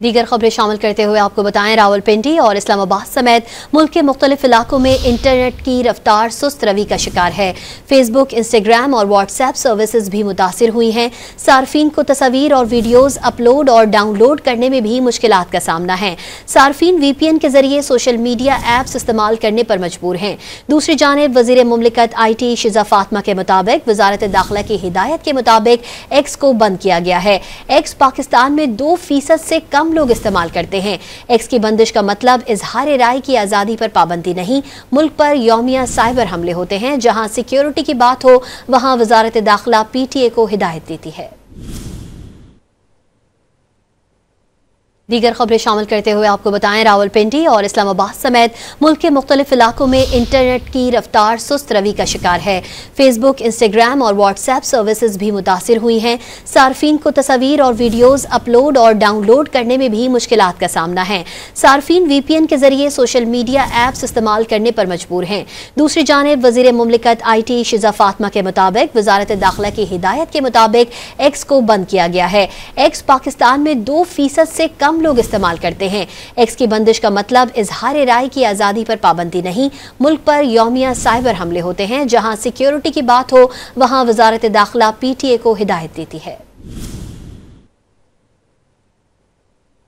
दीगर खबरें शामिल करते हुए आपको बताएं, रावलपिंडी और इस्लामाबाद समेत मुल्क के मुख्तलिफ इलाकों में इंटरनेट की रफ्तार सुस्त रवि का शिकार है। फेसबुक, इंस्टाग्राम और व्हाट्सएप सर्विसेज भी मुतासिर हुई हैं। सार्फिन को तस्वीर और वीडियोज अपलोड और डाउनलोड करने में भी मुश्किलात का सामना है। सार्फिन VPN के जरिए सोशल मीडिया ऐप्स इस्तेमाल करने पर मजबूर हैं। दूसरी जानिब वज़ीर मुमलिकत IT शिजा फातिमा के मुताबिक वजारत दाखिला की हिदायत के मुताबिक X को बंद किया गया है। X पाकिस्तान में 2% से कम लोग इस्तेमाल करते हैं। X की बंदिश का मतलब इजहार राय की आज़ादी पर पाबंदी नहीं, मुल्क पर यौमिया साइबर हमले होते हैं। जहां सिक्योरिटी की बात हो वहां वजारत दाखिला PTA को हिदायत देती है। दीगर खबरें शामिल करते हुए आपको बताएं, रावलपिंडी और इस्लामाबाद समेत मुल्क के मुख्तलिफ इलाकों में इंटरनेट की रफ्तार सुस्त रवि का शिकार है। फेसबुक, इंस्टाग्राम और व्हाट्सएप सर्विसेज भी मुतासिर हुई हैं। सार्फिन को तस्वीर और वीडियोज अपलोड और डाउनलोड करने में भी मुश्किलात का सामना है। सार्फिन VPN के जरिए सोशल मीडिया ऐप्स इस्तेमाल करने पर मजबूर हैं। दूसरी जानिब वज़ीर मुमलिकत IT शिजा फातिमा के मुताबिक वजारत दाखिला की हिदायत के मुताबिक X को बंद किया गया है। X पाकिस्तान में 2% से कम लोग इस्तेमाल करते हैं। X की बंदिश का मतलब इजहार राय की आज़ादी पर पाबंदी नहीं, मुल्क पर यौमिया साइबर हमले होते हैं। जहां सिक्योरिटी की बात हो वहां वजारत दाखिला PTA को हिदायत देती है।